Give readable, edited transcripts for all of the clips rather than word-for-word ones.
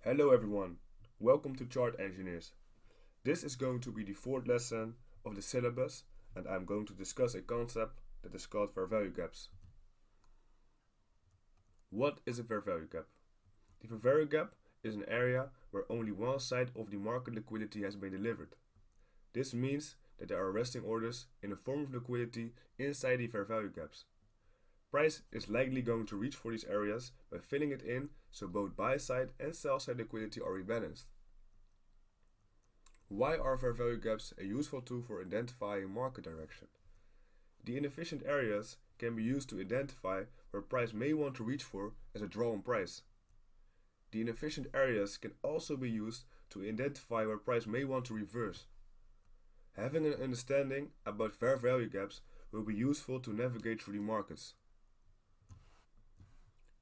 Hello everyone, welcome to Chart Engineers. This is going to be the fourth lesson of the syllabus and I'm going to discuss a concept that is called fair value gaps. What is a fair value gap? The fair value gap is an area where only one side of the market liquidity has been delivered. This means that there are resting orders in the form of liquidity inside the fair value gaps. Price is likely going to reach for these areas by filling it in so both buy side and sell side liquidity are rebalanced. Why are fair value gaps a useful tool for identifying market direction? The inefficient areas can be used to identify where price may want to reach for as a draw on price. The inefficient areas can also be used to identify where price may want to reverse. Having an understanding about fair value gaps will be useful to navigate through the markets.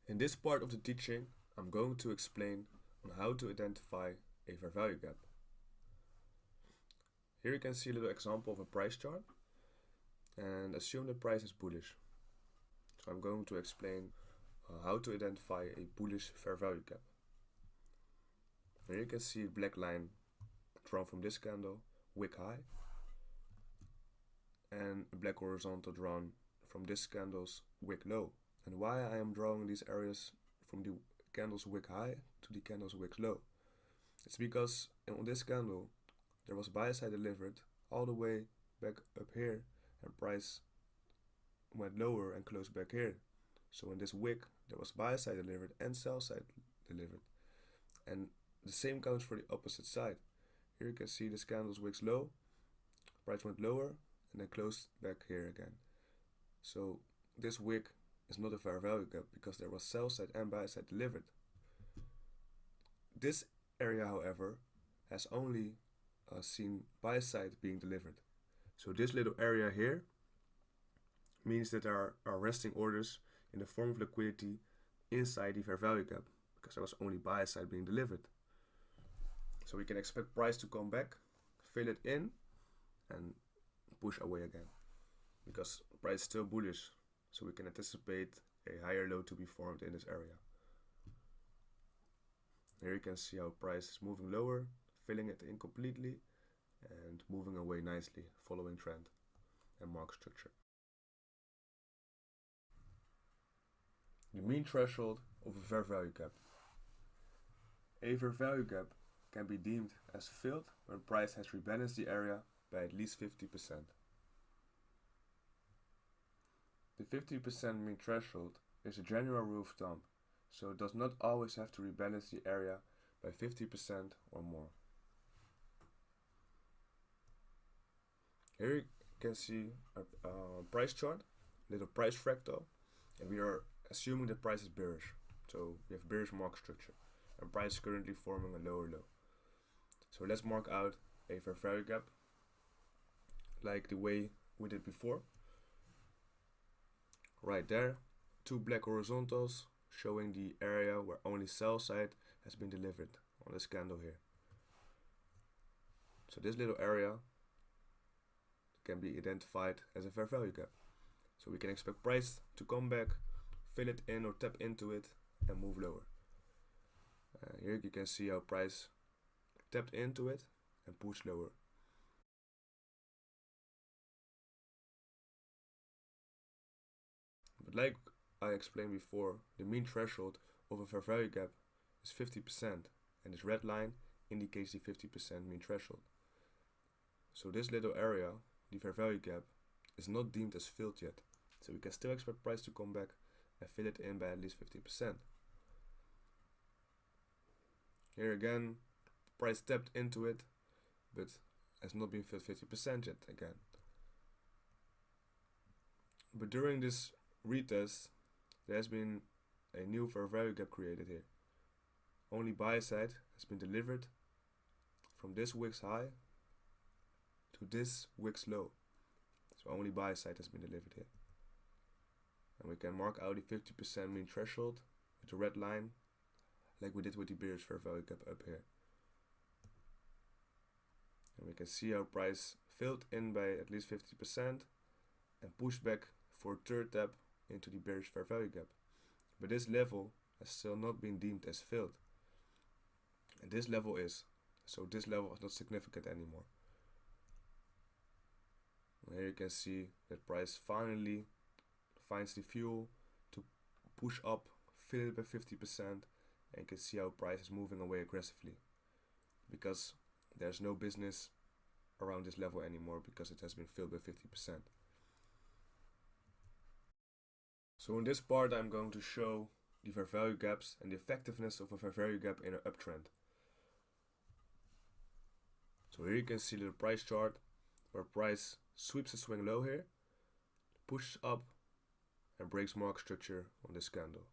In this part of the teaching, I'm going to explain on how to identify a fair value gap. Here you can see a little example of a price chart and assume the price is bullish. So I'm going to explain how to identify a bullish fair value gap. Here you can see a black line drawn from this candle, wick high, and a black horizontal drawn from this candle's wick low. And why I am drawing these areas from the candle's wick high to the candle's wick low? It's because on this candle there was buy side delivered all the way back up here and price went lower and closed back here. So in this wick there was buy side delivered and sell side delivered. And the same counts for the opposite side. Here you can see this candle's wick's low, price went lower and then closed back here again. So this wick is not a fair value gap because there was sell side and buy side delivered. This area, however, has only seen buy side being delivered. So this little area here means that there are resting orders in the form of liquidity inside the fair value gap because there was only buy side being delivered. So we can expect price to come back, fill it in, and push away again because price is still bullish. So we can anticipate a higher low to be formed in this area. Here you can see how price is moving lower, filling it in completely, and moving away nicely, following trend and market structure. The mean threshold of a fair value gap. A fair value gap can be deemed as filled when price has rebalanced the area by at least 50%. The 50% mean threshold is a general rule of thumb, so it does not always have to rebalance the area by 50% or more. Here you can see a price chart, little price fractal, and we are assuming that price is bearish. So we have bearish market structure, and price is currently forming a lower low. So let's mark out a fair value gap, like the way we did before. Right there, two black horizontals showing the area where only sell side has been delivered on this candle here. So this little area can be identified as a fair value gap. So we can expect price to come back, fill it in or tap into it and move lower. Here you can see how price tapped into it and pushed lower. But like I explained before, the mean threshold of a fair value gap is 50%, and this red line indicates the 50% mean threshold. So this little area, the fair value gap, is not deemed as filled yet. So we can still expect price to come back and fill it in by at least 50%. Here again, price tapped into it, but has not been filled 50% yet again. But during this retest, there has been a new fair value gap created here. Only buy side has been delivered from this wick's high to this wick's low. So only buy side has been delivered here. And we can mark out the 50% mean threshold with the red line, like we did with the bearish fair value gap up here. And we can see how price filled in by at least 50% and pushed back for a third tap into the bearish fair value gap. But this level has still not been deemed as filled. and this level is. So this level is not significant anymore. And here you can see that price finally finds the fuel to push up, fill it by 50%, and you can see how price is moving away aggressively because there's no business around this level anymore because it has been filled by 50%. So in this part I'm going to show the fair value gaps and the effectiveness of a fair value gap in an uptrend. So here you can see the price chart where price sweeps a swing low here, pushes up and breaks market structure on this candle.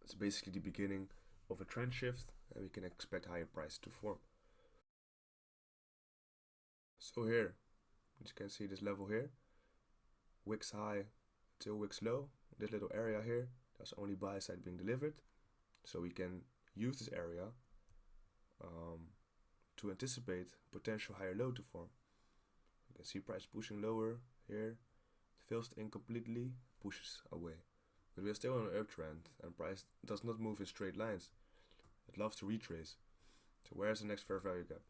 It's basically the beginning of a trend shift and we can expect higher price to form. So here, you can see this level here, wicks high till wicks low, this little area here, there's only buy side being delivered. So we can use this area to anticipate potential higher low to form. You can see price pushing lower here, fills in completely, pushes away. But we are still on an uptrend and price does not move in straight lines. It loves to retrace. So where's the next fair value gap?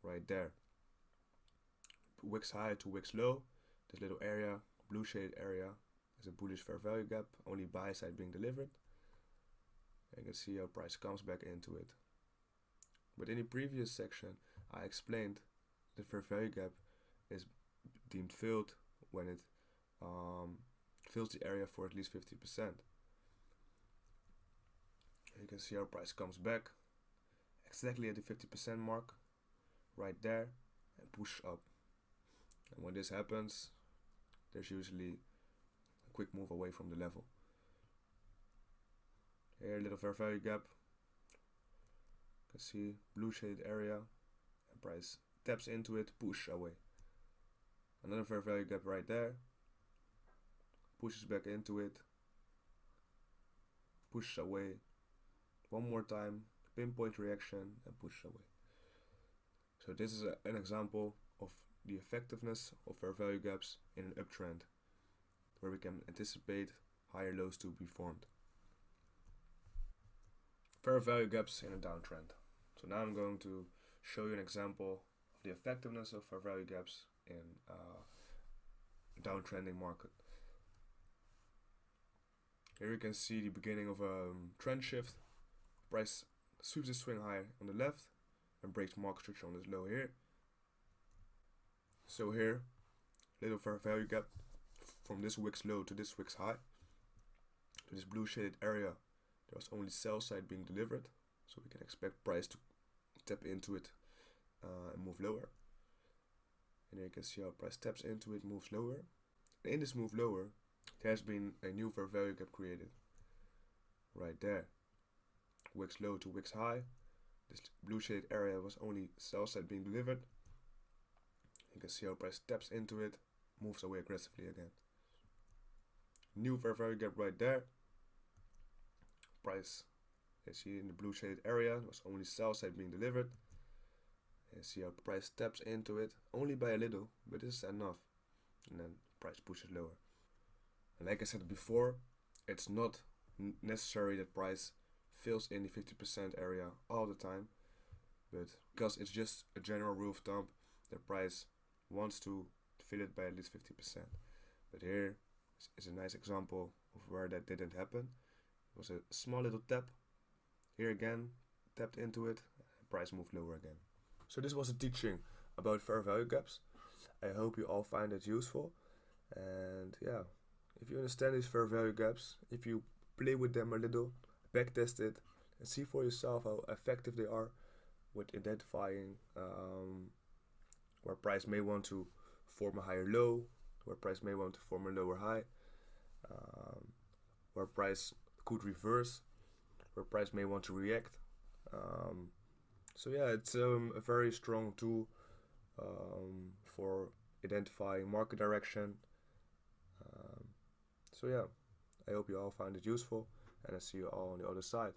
Right there. Wicks high to wicks low. This little area, blue shaded area, is a bullish fair value gap, only buy side being delivered. And you can see how price comes back into it. But in the previous section, I explained the fair value gap is deemed filled when it fills the area for at least 50%. You can see our price comes back exactly at the 50% mark, right there, and push up. And when this happens, there's usually a quick move away from the level. Here, a little fair value gap. You can see blue shaded area, and price taps into it, push away. Another fair value gap right there, pushes back into it, pushes away. One more time, pinpoint reaction, and push away. So this is an example of the effectiveness of fair value gaps in an uptrend, where we can anticipate higher lows to be formed. Fair value gaps in a downtrend. So now I'm going to show you an example of the effectiveness of fair value gaps in a downtrending market. Here you can see the beginning of a trend shift. Price sweeps the swing high on the left and breaks market structure on this low here. So here, little fair value gap from this wicks low to this wicks high. To this blue shaded area, there was only sell side being delivered, so we can expect price to tap into it and move lower. And here you can see how price taps into it, moves lower. And in this move lower, there has been a new fair value gap created. Right there. Wicks low to wicks high. This blue shaded area was only sell side being delivered. You can see how price taps into it, moves away aggressively again. New fair value gap right there. Price, you see in the blue shaded area, was only sell side being delivered. And see how price taps into it, only by a little, but this is enough. And then price pushes lower. And like I said before, it's not necessary that price fills in the 50% area all the time, but because it's just a general rule of thumb, the price wants to fill it by at least 50%. But here is a nice example of where that didn't happen. It was a small little tap. Here again, tapped into it, price moved lower again. So this was a teaching about fair value gaps. I hope you all find it useful. And yeah, if you understand these fair value gaps, if you play with them a little, backtest it, and see for yourself how effective they are with identifying where price may want to form a higher low, where price may want to form a lower high, where price could reverse, where price may want to react. So yeah, it's a very strong tool for identifying market direction. So yeah, I hope you all find it useful, and I see you all on the other side.